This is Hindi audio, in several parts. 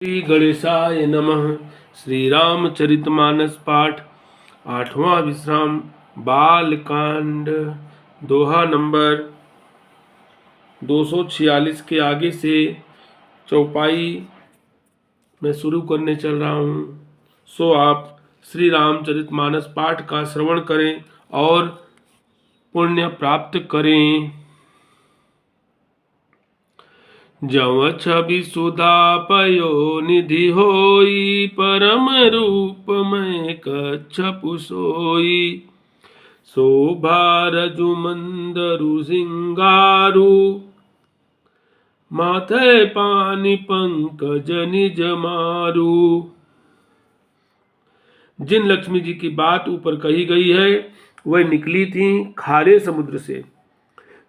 श्री गणेशाय नमः। श्री रामचरितमानस पाठ 8वां विश्राम बालकांड दोहा नंबर 246 के आगे से चौपाई मैं शुरू करने चल रहा हूँ। सो आप श्री रामचरितमानस पाठ का श्रवण करें और पुण्य प्राप्त करें। जव छवि सुधा पयो निधि होई, परम रूप में कच्छपु सोई। शोभा रजु मंदरु सिंगारु, माथे पानी पंकज निज मारू। जिन लक्ष्मी जी की बात ऊपर कही गई है वह निकली थी खारे समुद्र से,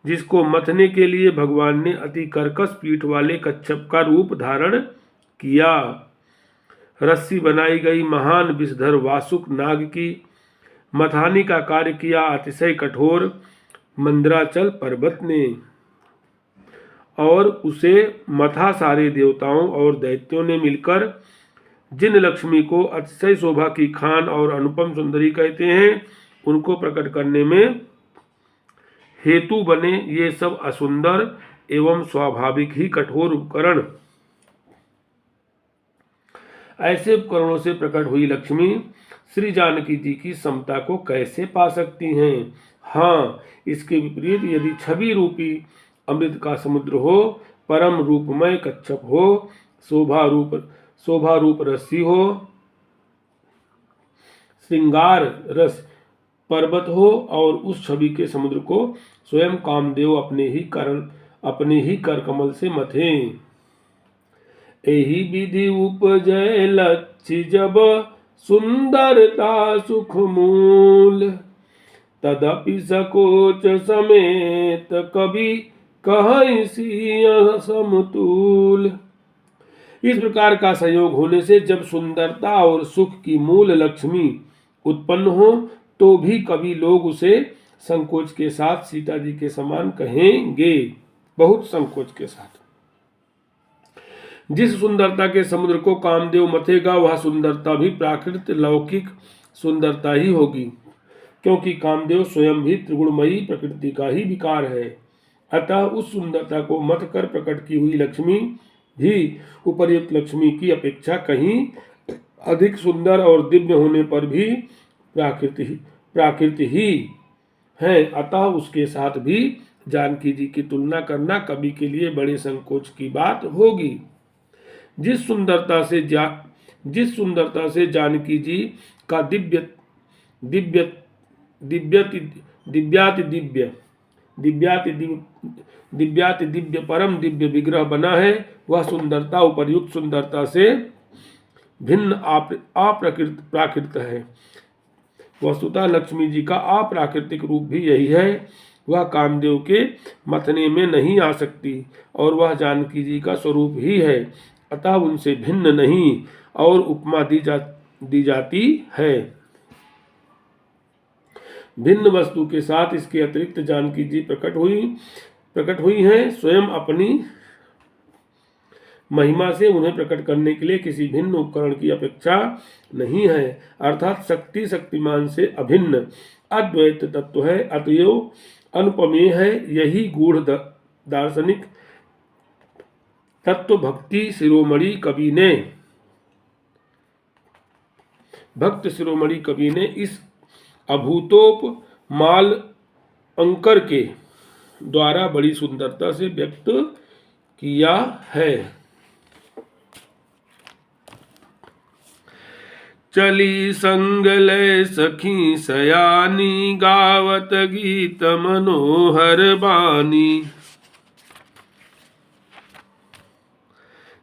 जिसको मथने के लिए भगवान ने अति कर्कश पीठ वाले कच्छप का रूप धारण किया। रस्सी बनाई गई महान विषधर वासुक नाग की मथानी का कार्य किया अतिशय कठोर मंदराचल पर्वत ने, और उसे मथा सारे देवताओं और दैत्यों ने मिलकर। जिन लक्ष्मी को अतिशय शोभा की खान और अनुपम सुंदरी कहते हैं, उनको प्रकट करने में हेतु बने ये सब असुंदर एवं स्वाभाविक ही कठोर उपकरण। ऐसे उपकरणों से प्रकट हुई लक्ष्मी श्री जानकी जी की समता को कैसे पा सकती हैं? हाँ, इसके विपरीत यदि छवि रूपी अमृत का समुद्र हो, परम रूपमय कच्छप हो, शोभा रूप रस्सी हो, श्रृंगार रस पर्वत हो, और उस छवि के समुद्र को स्वयं कामदेव अपने ही कर कमल से मथे। एही विधि उपजय लक्ष्य जब, सुंदरता सुख मूल। तदपि सकोच समेत कवि कहै सिंह समतुल। इस प्रकार का संयोग होने से जब सुंदरता और सुख की मूल लक्ष्मी उत्पन्न हो, तो भी कभी लोग उसे संकोच के साथ सीता जी के समान कहेंगे, बहुत संकोच के साथ। जिस सुंदरता के समुद्र को कामदेव मथेगा, वह सुंदरता भी प्राकृत लौकिक सुंदरता ही होगी, क्योंकि कामदेव स्वयं भी त्रिगुणमयी प्रकृति का ही विकार है। अतः उस सुंदरता को मथ कर प्रकट की हुई लक्ष्मी भी उपर्युक्त लक्ष्मी की अपेक्षा कहीं अधिक सुंदर और दिव्य होने पर भी प्राकृत ही है। अतः उसके साथ भी जानकी जी की तुलना करना कवि के लिए बड़े संकोच की बात होगी। जिस सुंदरता से जानकी जी का दिव्याति दिव्य परम दिव्य विग्रह बना है, वह सुंदरता उपर्युक्त सुंदरता से भिन्न प्राकृत है। वस्तुतः लक्ष्मी जी का अप्राकृतिक रूप भी यही है। वह कामदेव के मथने में नहीं आ सकती, और वह जानकी जी का स्वरूप ही है, अतः उनसे भिन्न नहीं और उपमा दी जाती है। भिन्न वस्तु के साथ इसके अतिरिक्त जानकी जी प्रकट हुई हैं। स्वयं अपनी महिमा से उन्हें प्रकट करने के लिए किसी भिन्न उपकरण की अपेक्षा नहीं है, अर्थात शक्तिमान से अभिन्न अद्वैत तत्व है, अतएव अनुपमेय है। यही गूढ़ दार्शनिक तत्व भक्त शिरोमणि कवि ने इस अभूतोप माल अंकर के द्वारा बड़ी सुंदरता से व्यक्त किया है। चली संग लय सखी सयानी, गावत गीत मनोहर बानी।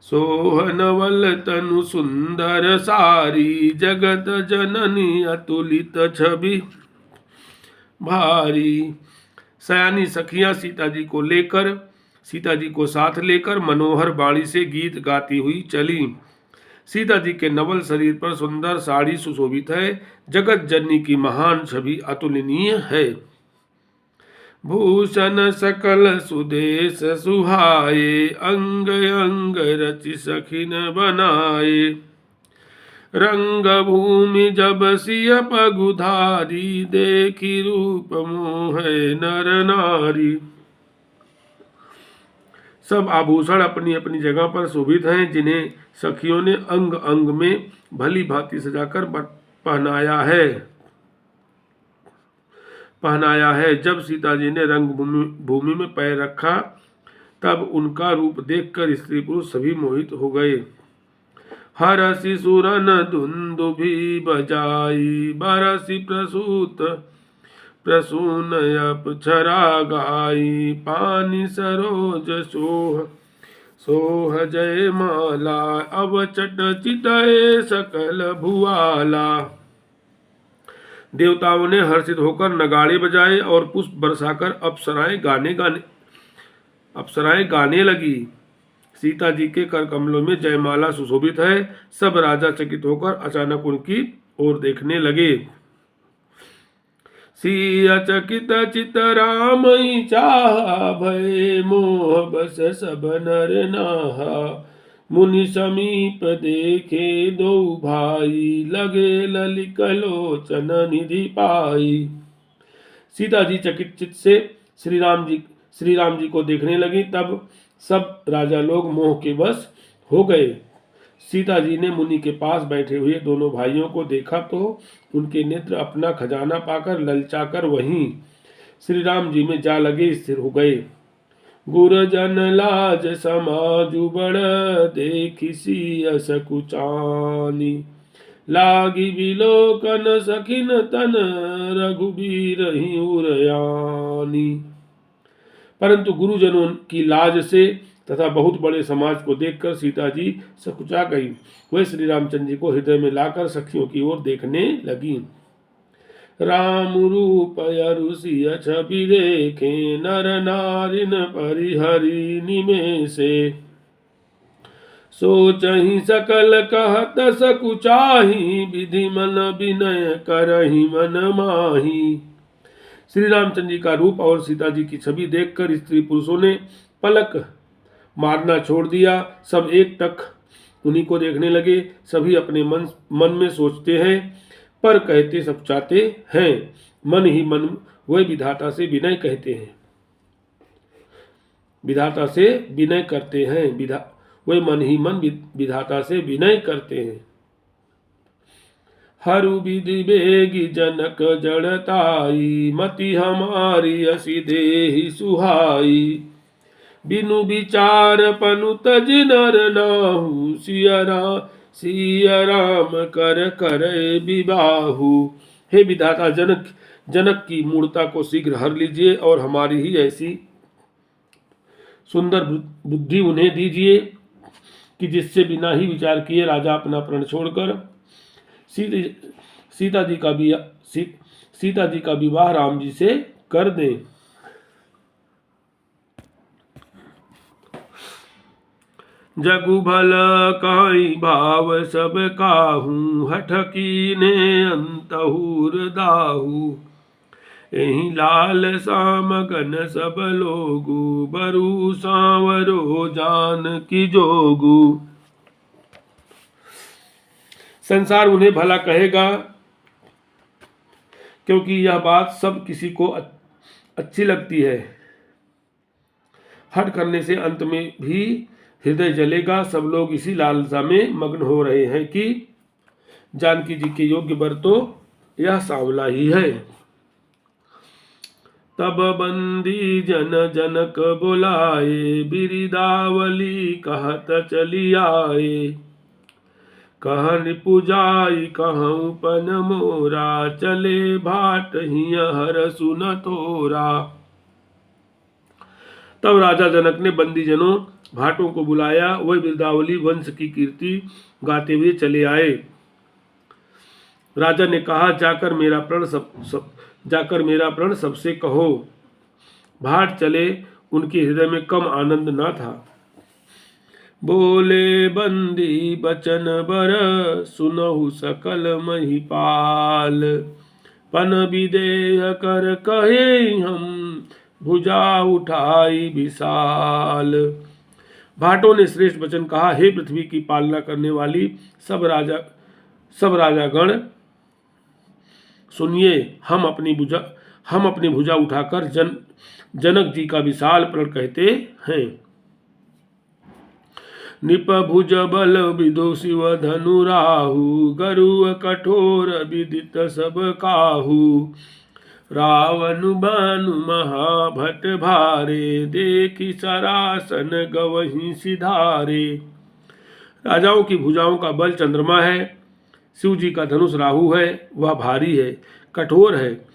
सोहनवल तनु सुंदर सारी, जगत जननी अतुलित छवि भारी। सयानी सखियां सीता जी को साथ लेकर मनोहर बाणी से गीत गाती हुई चली। सीता जी के नवल शरीर पर सुंदर साड़ी सुशोभित है। जगत जननी की महान छवि अतुलनीय है। भूषण सकल सुदेश सुहाए, अंग अंग रचि सखिन बनाए। रंग भूमि जब सिय पगुधारी, देखी रूप मोहे नर नारी। सब आभूषण अपनी अपनी जगह पर शोभित हैं, जिन्हें सखियों ने अंग अंग में भली भांति सजाकर पहनाया है। जब सीता जी ने रंग भूमि में पैर रखा, तब उनका रूप देखकर स्त्री पुरुष सभी मोहित हो गए। हरसि सुरन दुंदुभि बजाई, बरसि प्रसूत प्रसून अप्सरा गाई। पानी सरोज सोह जय माला, अवचट चितय सकल भुआला। देवताओं ने हर्षित होकर नगाड़े बजाए और पुष्प बरसाकर अप्सराएं गाने लगी। सीता जी के कर कमलों में जयमाला सुशोभित है। सब राजा चकित होकर अचानक उनकी ओर देखने लगे। सिया चकित चित राम चाहा, भय मोह बस सब नर नाहा। मुनि समीप देखे दो भाई, लगे ललिक लोचन निधि पाई। सीता जी चकित चित्त से श्री राम जी को देखने लगी। तब सब राजा लोग मोह के वश हो गए। सीता जी ने मुनि के पास बैठे हुए दोनों भाइयों को देखा तो उनके नेत्र अपना खजाना पाकर ललचाकर वहीं श्री राम जी में जा लगे स्थिर हो गए। गुरजन लाज समाजु बड़, देखी सिय सकुचानी। लागी बिलोकन सखिन तन, रघुबीर ही उरयानी। परंतु गुरुजनों की लाज से तथा बहुत बड़े समाज को देखकर सीता जी सकुचा गई। वह श्री रामचंद्र जी को हृदय में लाकर सखियों की ओर देखने लगी। राम रूप अरुषिय छवि देखे, नर नारिन परिहरि निमेषे। सोचहि सकल कहत सकुचाही, विधि मन विनय करहि मन माही। श्री रामचंद्र जी का रूप और सीता जी की छवि देखकर स्त्री पुरुषों ने पलक मारना छोड़ दिया। सब एक टक उन्हीं को देखने लगे। सभी अपने मन में सोचते हैं पर कहते सब चाहते हैं। मन ही मन वह विधाता से विनय कहते हैं, विधाता से विनय करते हैं। वह मन ही मन विधाता से विनय करते हैं। हरु विधि बेगी जनक जड़ताई, मति हमारी असी देहि सुहाई। बिनु विचार पनु तज नर नाहु, सिया राम कर करे विबाहु। हे विधाता, जनक की मूर्ता को शीघ्र हर लीजिए और हमारी ही ऐसी सुंदर बुद्धि उन्हें दीजिए कि जिससे बिना ही विचार किए राजा अपना प्रण छोड़कर सीता जी का विवाह राम जी से कर दें। जगु भल काई भाव सब काहू, हठ कीने अंतहुर दाहू। एहि लाल सामगन सब लोगु, बरु सांवरो जान की जोगु। संसार उन्हें भला कहेगा क्योंकि यह बात सब किसी को अच्छी लगती है। हठ करने से अंत में भी हृदय जलेगा। सब लोग इसी लालसा में मग्न हो रहे हैं कि जानकी जी के योग्य वर तो यह सांवला ही है। तब बंदी जन जनक बुलाए, बिरिदावली कहत चली आए। कहन पुजाई कहूँ पन मोरा, चले भाट हिय हर सुन तोरा। तब राजा जनक ने बंदी जनों भाटों को बुलाया। वह बिरदावली वंश की कीर्ति गाते हुए चले आए। राजा ने कहा, जाकर मेरा प्रण सबसे कहो। भाट चले, उनके हृदय में कम आनंद न था। बोले बंदी बचन बर, सुनहु सकल महिपाल। पन विदेह कर कहे हम, भुजा उठाई विशाल। भाटों ने श्रेष्ठ वचन कहा, हे पृथ्वी की पालना करने वाली सब राजागण सुनिए, हम अपनी भुजा उठाकर जनक जी का विशाल प्रण कहते हैं। निप भुज बल विदो शिव धनु राहु, गरुड़ कठोर विदित सब काहू। रावण भानु महाभट भारे, देखी सरासन गवही सिधारे। राजाओं की भुजाओं का बल चंद्रमा है, शिव जी का धनुष राहु है, वह भारी है, कठोर है,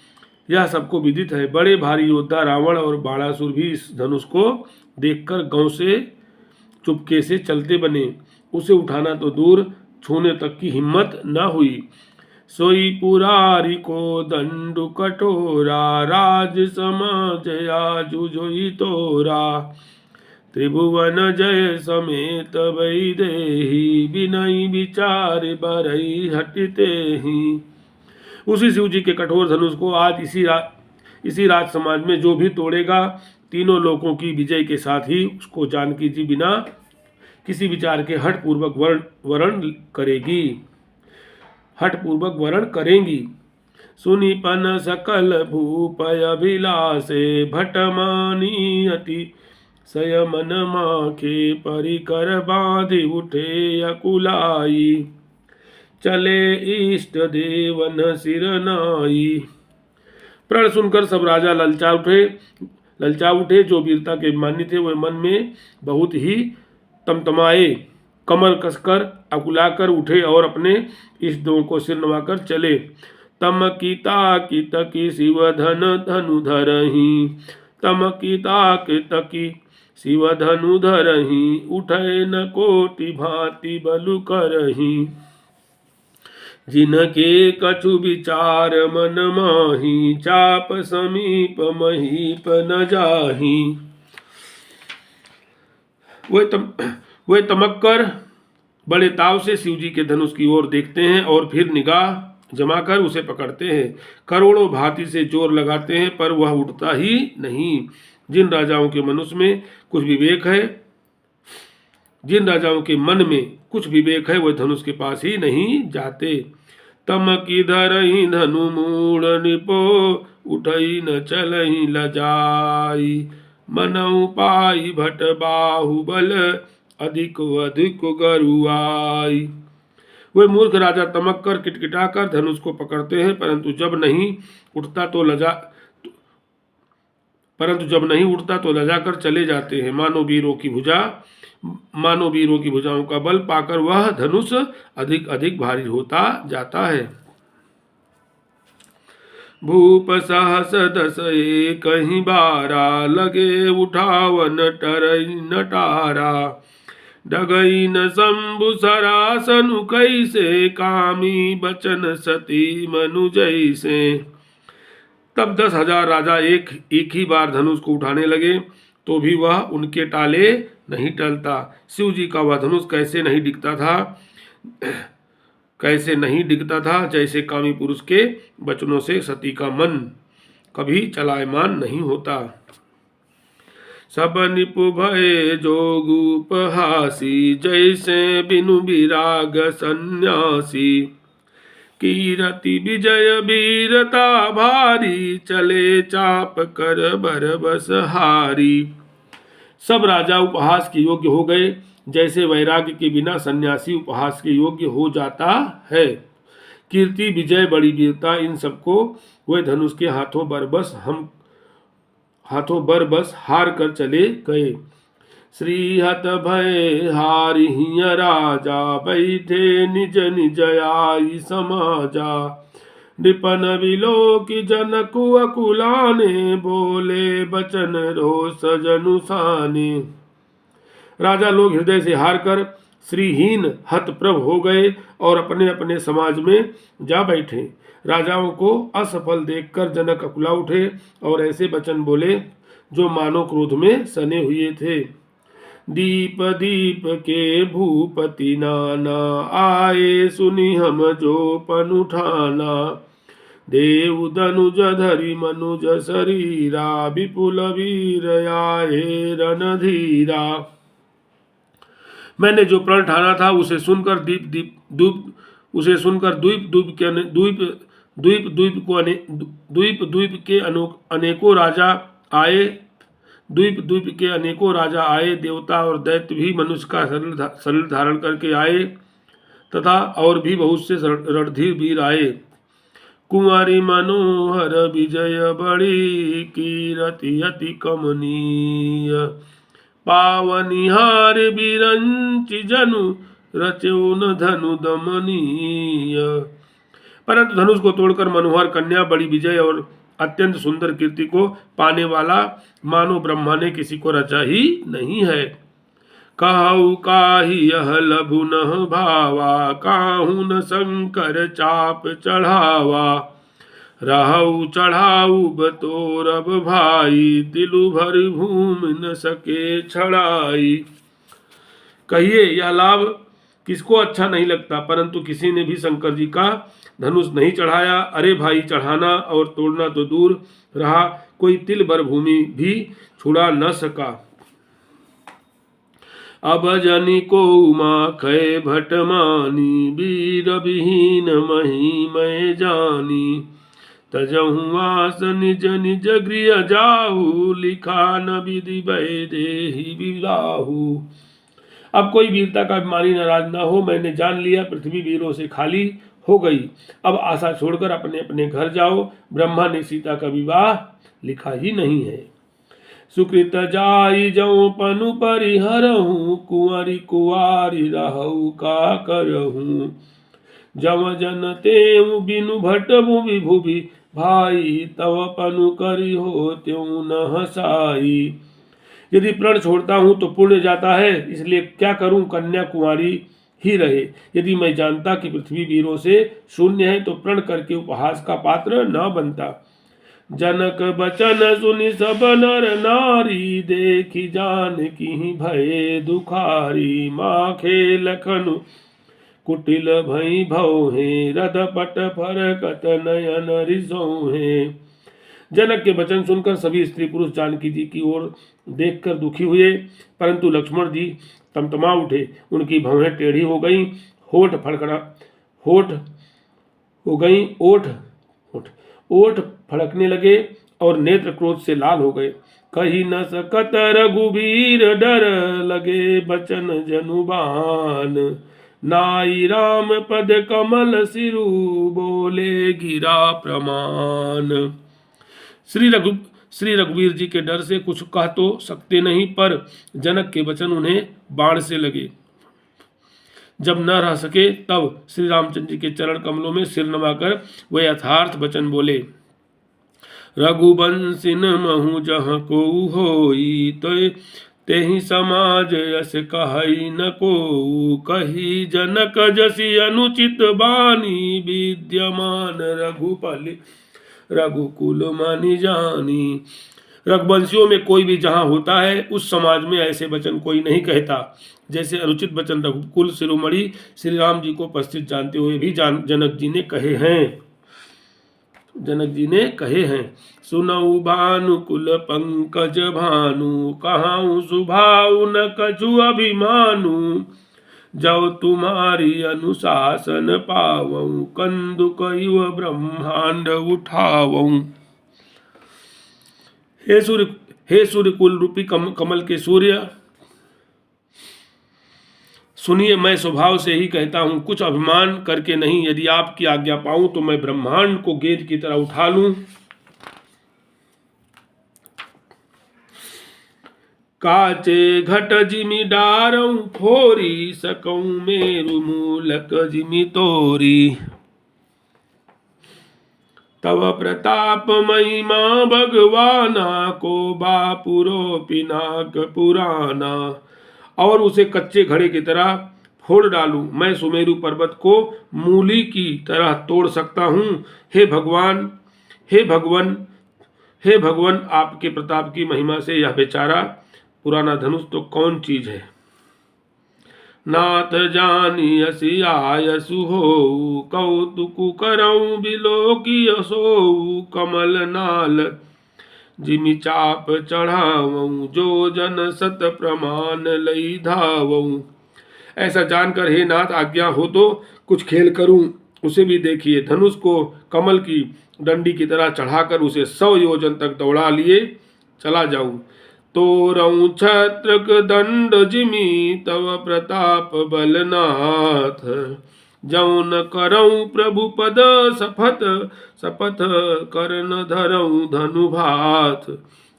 यह सबको विदित है। बड़े भारी योद्धा रावण और बाणासुर भी इस धनुष को देखकर गांव से चुपके से चलते बने। उसे उठाना तो दूर, छूने तक की हिम्मत न हुई। सोई पुरारी को दंडु कठोरा, राज समाजया जुजोई तोरा। त्रिभुवन जय समेत वैदेही, बिनई विचार बरई हटते ही। उसी शिव जी के कठोर धनुष को आज इसी राज समाज में जो भी तोड़ेगा, तीनों लोकों की विजय के साथ ही उसको जानकी जी बिना किसी विचार के हठपूर्वक वरण करेंगी। सुनिपन सकल भूपय अभिलाषे, भटमानी अति संयमन माखे। परिकर बांधि उठे अकुलाई, चले इष्ट देवन सिर नाई। प्रण सुनकर सब राजा ललचा उठे। जो वीरता के मान्य थे वे मन में बहुत ही तमतमाए, कमर कसकर अकुलाकर उठे और अपने इष्टों को सिर नवाकर चले। तम की तकी शिव धनु धरही, तम की तकी शिव धनु धरही। उठे न कोटि भांति बलु करही, जिनके कछु विचार मन माही। चाप समीप महीप न जाही। वे तमक्कर बड़े ताव से शिव जी के धनुष की ओर देखते हैं और फिर निगाह जमाकर उसे पकड़ते हैं। करोड़ों भांति से जोर लगाते हैं पर वह उठता ही नहीं। जिन राजाओं के मन में कुछ विवेक है वह धनुष के पास ही नहीं जाते। तम की धरही धनु मूढ़ निपो, उठई न चलही लजाई। मनऊ पाई भट बाहुबल, अधिक गरुआई। वे मूर्ख राजा तमक कर किटकिटाकर धनुष को पकड़ते हैं, परंतु जब नहीं उठता तो लजाकर चले जाते हैं। मानो वीरों की भुजाओं का बल पाकर वह धनुष अधिक अधिक भारी होता जाता है। भूप सहस दस कहीं बारा, लगे उठावन टरई नटारा। डगई न शंभु सरासनु कैसे, कामी बचन सती मनु जैसे। तब 10,000 राजा एक ही बार धनुष को उठाने लगे तो भी वह उनके टाले नहीं टलता। शिव जी का वह धनुष कैसे नहीं डिगता था, जैसे कामी पुरुष के वचनों से सती का मन कभी चलायमान नहीं होता। सब निपु भय जोगुपहासी, जैसे बिनु विराग सन्यासी। कीरति विजय वीरता भारी, चले चाप कर बरबस हारी। सब राजा उपहास के योग्य हो गए, जैसे वैराग्य के बिना सन्यासी उपहास के योग्य हो जाता है। कीर्ति विजय बड़ी वीरता इन सबको वे धनुष के हाथों बरबस हार कर चले गए। श्रीहत भय हारिहिं राजा, बैठे निज निज आई समाजा। नृपन विलोकि जनकु अकुलाने, बोले बचन रोष जनुसाने। राजा लोग हृदय से हार कर श्रीहीन हतप्रभ हो गए और अपने अपने समाज में जा बैठे। राजाओं को असफल देखकर जनक अकुला उठे और ऐसे वचन बोले जो मानो क्रोध में सने हुए थे। दीप दीप के भूपति नाना, आए सुनि हम जो पन उठाना। देव धनुज धरि मनुज शरीरा विपुल वीर आए रणधीरा। मैंने जो प्रण ठाना था उसे सुनकर द्वीप के अनेकों राजा आए। द्वीप के अनेकों राजा आए, देवता और दैत्य भी मनुष्य का शरीर धारण करके आए तथा और भी बहुत से रणधीर वीर आए। कुंवारी मनोहर विजय बड़ी कीरति अति कमनीय। पावनिहार बिरंचि जनु रचो न धनु दमनीय। परंतु धनुष को तोड़कर मनोहर कन्या बड़ी विजय और अत्यंत सुंदर कीर्ति को पाने वाला मानो ब्रह्मा ने किसी को रचा ही नहीं है। कहु काहि यह लभु न भावा, काहू न शंकर चाप चढ़ावा। रहु चढ़ाऊ बतोरब भाई, दिलु भर भूमि न सके छड़ाई। कहिए यह लाभ किसको अच्छा नहीं लगता, परंतु किसी ने भी शंकर जी का धनुष नहीं चढ़ाया। अरे भाई, चढ़ाना और तोड़ना तो दूर रहा, कोई तिल भर भूमि भी छुड़ा न सका। अब जनि को माखै भटमानी, वीर विहीन महिमय जानी। तजहु आस निज निज गृह जाहु, लिखा न विधि भय देहि विदाहु। अब कोई वीरता का अभिमानी नाराज न हो, मैंने जान लिया पृथ्वी वीरों से खाली हो गई। अब आशा छोड़कर अपने अपने घर जाओ, ब्रह्मा ने सीता का विवाह लिखा ही नहीं है। सुकृत जाई जौ पनु परिहरहूँ, कुंवरी कुवारी रहु का करहूँ। जव जन तेऊ बिनु भट भुवि भुवि, भाई तव पनु करी हो त्यों न हसाई। यदि प्रण छोड़ता हूँ तो पुण्य जाता है, इसलिए क्या करूँ, कन्या कुंवारी ही रहे। यदि मैं जानता कि पृथ्वी वीरों से शून्य है तो प्रण करके उपहास का पात्र न बनता। जनक बचन सुनि सब नर नारी, देखी जान की भय दुखारी। माखे लखनु कुटिल भई भौहें, रद पट फरकत नयन रिसौहें। जनक के वचन सुनकर सभी स्त्री पुरुष जानकी जी की ओर देखकर दुखी हुए, परंतु लक्ष्मण जी तमतमा उठे। उनकी भौहें टेढ़ी हो गईं, ओठ फड़कने लगे और नेत्र क्रोध से लाल हो गए। कही न सकत रघुबीर, डर लगे बचन जनुबान। नाई राम पद कमल सिरु, बोले गिरा प्रमाण। श्री रघुवीर जी के डर से कुछ कह तो सकते नहीं, पर जनक के वचन उन्हें बाण से लगे। जब न रह सके तब श्री रामचंद्र जी के चरण कमलों में सिर नवाकर वे यथार्थ वचन बोले। रघुवंशिन महु जहाँ को होई, तो तेहि समाज यस कहई न को। कही जनक जसी अनुचित बानी, विद्यमान रघुपलि रघुकुल मानि जानी। रघुवंशियों में कोई भी जहाँ होता है उस समाज में ऐसे वचन कोई नहीं कहता, जैसे अनुचित वचन रघुकुल शिरोमणि श्री राम जी को उपस्थित जानते हुए भी जनक जी ने कहे हैं। सुनऊ भानुकुल पंकज भानु, कहाऊ सुभाऊ न कछु अभिमानु। जब तुम्हारी अनुशासन पावऊं, कंदुक इव ब्रह्मांड उठावऊं। हे सूर्य कुल रूपी कमल के सूर्य, सुनिए, मैं स्वभाव से ही कहता हूं, कुछ अभिमान करके नहीं। यदि आपकी आज्ञा पाऊं तो मैं ब्रह्मांड को गेंद की तरह उठा लूं। काचे घट जिमि डारऊं फोरी, सकऊं मेरु मूलक जिमि तोरी। तव प्रताप महिमा भगवाना, को बापुरो पिनाक पुराना। और उसे कच्चे घड़े की तरह फोड़ डालूं। मैं सुमेरु पर्वत को मूली की तरह तोड़ सकता हूँ। हे भगवान, आपके प्रताप की महिमा से यह बेचारा पुराना धनुष तो कौन चीज है। नाथ जानी असि आयसु हो, कौतुक करऊं बिलोकिय सोऊ, कमल नाल जिमि चाप चढ़ावऊं, जो जन सत प्रमाण लई धावऊं। ऐसा जानकर हे नाथ आज्ञा हो तो कुछ खेल करूं। उसे भी देखिए, धनुष को कमल की डंडी की तरह चढ़ाकर उसे 100 योजन तक दौड़ा लिए चला जाऊं। तोरऊं छत्रक दंड जिमि तव प्रताप बलनाथ, जौन करऊं प्रभु पद सफत शपथ करन धरऊं धनुभात।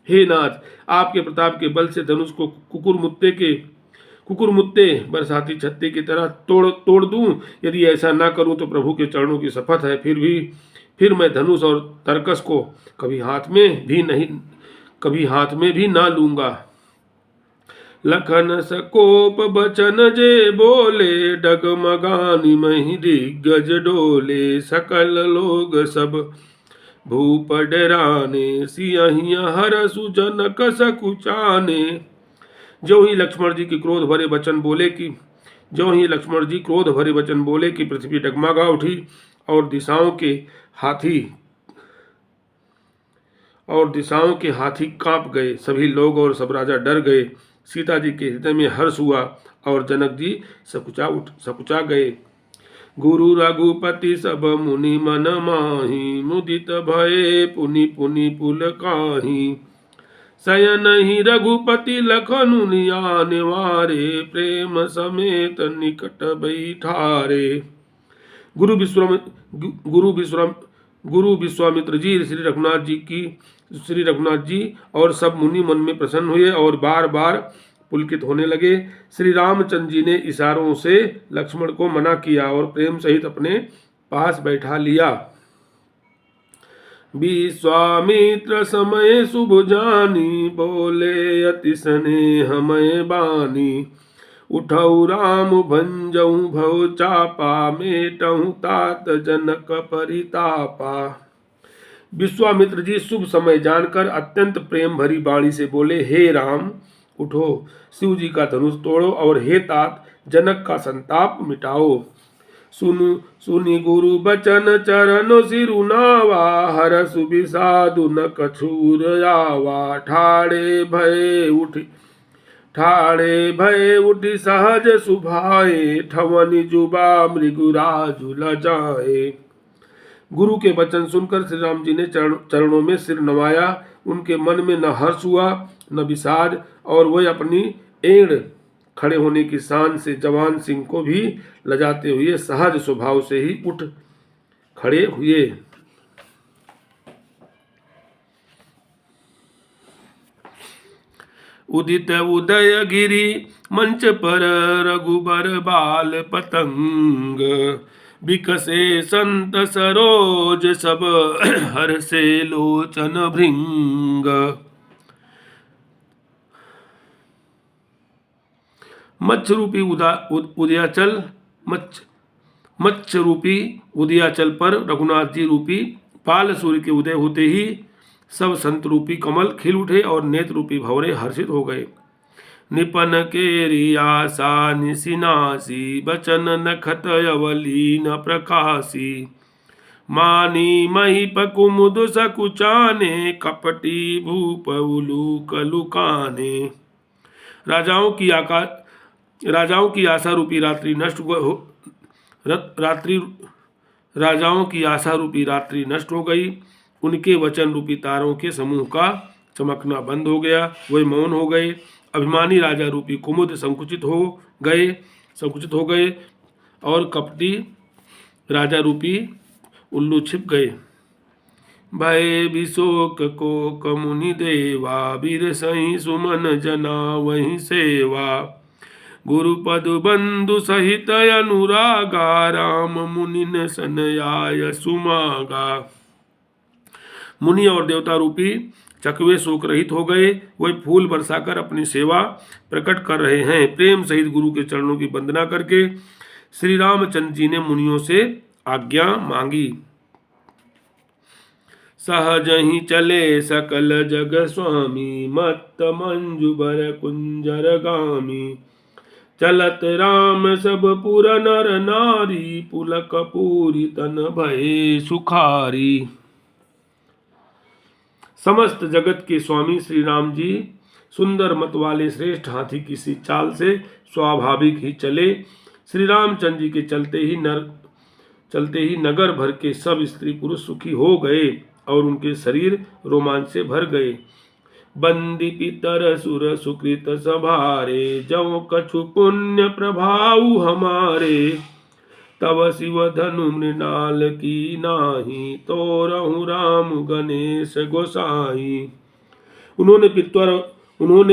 हे नाथ, आपके प्रताप के बल से धनुष को कुकुरमुत्ते बरसाती छत्ते की तरह तोड़ दूं। यदि ऐसा ना करूं तो प्रभु के चरणों की शपथ है, फिर मैं धनुष और तरकस को कभी हाथ में भी ना लूंगा। लखन सकोप बचन जे बोले, डगमगानी मही दिग्गज डोले, सकल लोग सब भूप डराने, सियहिया हर सुजनक सकुचाने। जो ही लक्ष्मण जी क्रोध भरे वचन बोले कि पृथ्वी डगमगा उठी और दिशाओं के हाथी कांप गए। सभी लोग और सब राजा डर गए। सीता जी के हृदय में हर्ष हुआ और जनक जी सकुचा गए। गुरु रघुपति सब मुनि मन माही, मुदित भये पुनि पुनि पुलकाही। शयन ही रघुपति लखनु निवारे, प्रेम समेत निकट बैठारे। गुरु विश्वामित्र जी श्री रघुनाथ जी और सब मुनि मन में प्रसन्न हुए और बार बार पुलकित होने लगे। श्री रामचंद्र जी ने इशारों से लक्ष्मण को मना किया और प्रेम सहित अपने पास बैठा लिया। विश्वामित्र समय शुभ जानी, बोले अति स्नेहमय बानी। उठऊ राम भंजऊ भव चापा, मेटऊ तात जनक परितापा। विश्वामित्र जी शुभ समय जानकर अत्यंत प्रेम भरी वाणी से बोले, हे राम उठो, शिव जी का धनुष तोड़ो और हे तात जनक का संताप मिटाओ। सुनि गुरु बचन चरण सिरुनावा, हरस विषादु न कछूर आवा। ठाड़े भय उठि सहज सुभाए, ठवनि जुबा मृगुराजु लजाए। गुरु के वचन सुनकर श्री राम जी ने चरणों में सिर नवाया। उनके मन में न हर्ष हुआ न विषाद, और वह अपनी एड़ खड़े होने की शान से जवान सिंह को भी लजाते हुए सहज स्वभाव से ही उठ खड़े हुए। उदित उदय गिरी मंच पर, रघुबर बाल पतंग। बिकसे संत सरोज सब, हर्षे लोचन भृंग। मत्स्य रूपी उदयाचल पर रघुनाथ जी रूपी पाल सूर्य के उदय होते ही सब संत रूपी कमल खिल उठे और नेत्र रूपी भंवरे हर्षित हो गए। निपन केरी आशा निशिनासी, बचन नखत अवलीन प्रकाशी। मानी महिप कुमुद सकुचाने, कपटी भूप उलूक लुकाने। राजाओं की आशा रूपी रात्रि नष्ट हो गई। उनके वचन रूपी तारों के समूह का चमकना बंद हो गया। वे मौन हो गए। अभिमानी राजा रूपी कुमुद संकुचित हो गए और कपटी राजा रूपी उल्लू छिप गए। भय विशोक को कमुनि देवा, वीर सही सुमन जना वहीं सेवा। गुरुपद बंधु सहित अनुरागा, राम मुनि सनयाय सुमागा। मुनि और देवता रूपी चकवे शोक रहित हो गए। वे फूल बरसाकर अपनी सेवा प्रकट कर रहे हैं। प्रेम सहित गुरु के चरणों की वंदना करके श्री रामचंद्र जी ने मुनियों से आज्ञा मांगी। सहज ही चले सकल जग स्वामी, मत्त मंजु बर कुंजर गामी। चलत राम सब पुर नर नारी, पुलक पूरी तन भये सुखारी। समस्त जगत के स्वामी श्री राम जी सुंदर मत वाले श्रेष्ठ हाथी की सी चाल से स्वाभाविक ही चले। श्री रामचंद्र जी के चलते ही नगर भर के सब स्त्री पुरुष सुखी हो गए और उनके शरीर रोमांच से भर गए। बंदी पितर सुर सुकृत सभारे, जौ कछु पुण्य प्रभाव हमारे। तब शिव धनु मृणाल की नाही, तो रहु राम गणेश गोसाई। उन्होंने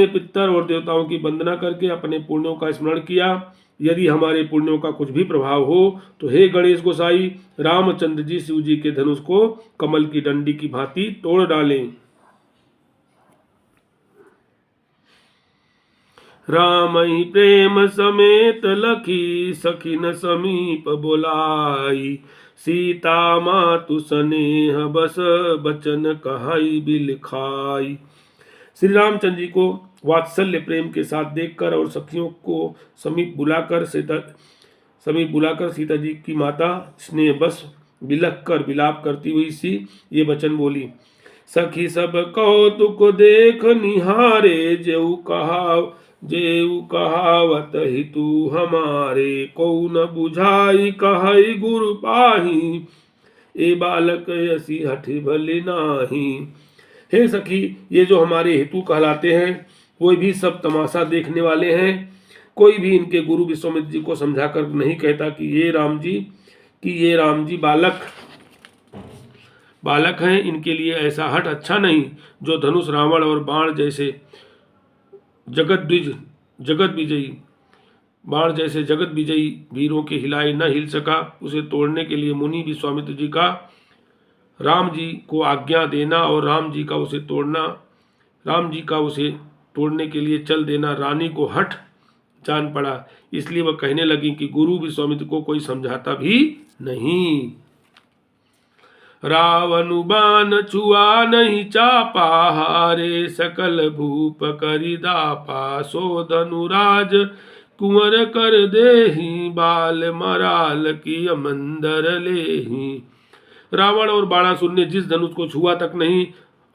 पितर और देवताओं की वंदना करके अपने पुण्यों का स्मरण किया। यदि हमारे पुण्यों का कुछ भी प्रभाव हो तो हे गणेश गोसाई, रामचंद्र जी शिव जी के धनुष को कमल की डंडी की भांति तोड़ डालें। राम ही प्रेम समेत लखी, सखिन समीप बोलाई। सीता मातु स्नेह बस, बचन कहई बिलखाई। श्री रामचंद्र जी को वात्सल्य प्रेम के साथ देखकर और सखियों को समीप बुलाकर सीता जी की माता स्नेह बस बिलख कर विलाप करती हुई सी ये वचन बोली। सखी सब कौतुक देख निहारे, जेऊ कहावत ही तू हमारे। को न बुझाई कहई गुरु पाही, ए बालक ऐसी हठी भली नाही। हे सखी, ये जो हमारे हेतु कहलाते हैं वो भी सब तमाशा देखने वाले हैं। कोई भी इनके गुरु विश्वामित्र जी को समझाकर नहीं कहता कि ये राम जी बालक हैं। इनके लिए ऐसा हठ अच्छा नहीं जो धनुष रावण और बाण जैसे जगत विजयी वीरों के हिलाए न हिल सका, उसे तोड़ने के लिए मुनि विश्वामित्र जी का राम जी को आज्ञा देना और राम जी का उसे तोड़ने के लिए चल देना रानी को हठ जान पड़ा। इसलिए वह कहने लगी कि गुरु विश्वामित्र को कोई समझाता भी नहीं। रावण बाण छुआ नहीं चापा, हारे सकल भूप करि दापा। सो धनुराज कुंवर कर देहि, बाल मराल की अमंदर लेहि। रावण और बाणासुर ने जिस धनुष को छुआ तक नहीं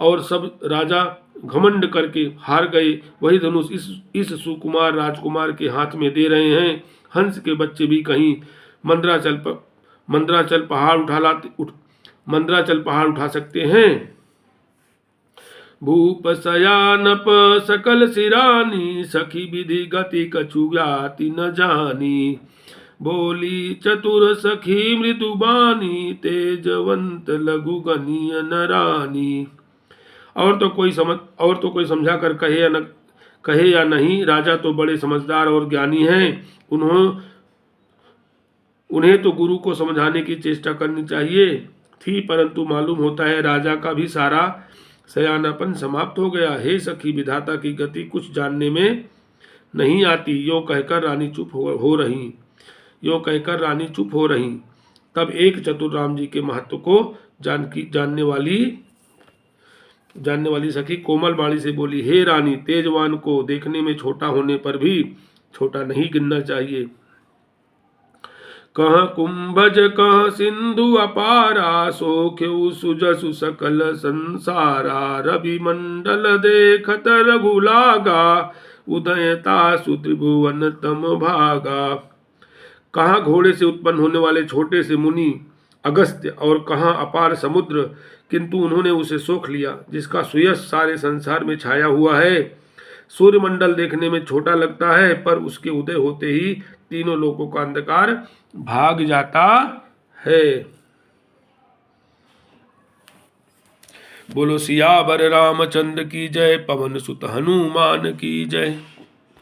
और सब राजा घमंड करके हार गए, वही धनुष इस सुकुमार राजकुमार के हाथ में दे रहे हैं। हंस के बच्चे भी कहीं मंदराचल पहाड़ उठा सकते हैं। भूप सयानप सकल सिरानी, सखी विधि गति कछु ज्ञाति न जानी। बोली चतुर सखी मृदुबानी, तेजवंत लघु गनीय नरानी। और तो कोई समझा कर कहे या नहीं, राजा तो बड़े समझदार और ज्ञानी हैं। उन्हें तो गुरु को समझाने की चेष्टा करनी चाहिए थी, परंतु मालूम होता है राजा का भी सारा सयानापन समाप्त हो गया। हे सखी, विधाता की गति कुछ जानने में नहीं आती। यो कहकर रानी चुप हो रही। तब एक चतुर राम जी के महत्व को जानने वाली सखी कोमल बाणी से बोली, हे रानी, तेजवान को देखने में छोटा होने पर भी छोटा नहीं गिनना चाहिए। कह कुंभज कह सिंधु अपारा, सोख्यु सुजसु सकल संसारा। रवि मंडल देखत रघुलागा, उदयतासु त्रिभुवन तम भागा। कहाँ घोड़े से उत्पन्न होने वाले छोटे से मुनि अगस्त्य और कहाँ अपार समुद्र, किंतु उन्होंने उसे सोख लिया जिसका सुयश सारे संसार में छाया हुआ है। सूर्यमंडल देखने में छोटा लगता है, पर उसके उदय होते ही तीनों लोकों का अंधकार भाग जाता है। बोलो सियावर रामचंद्र की जय, पवन सुत हनुमान की जय।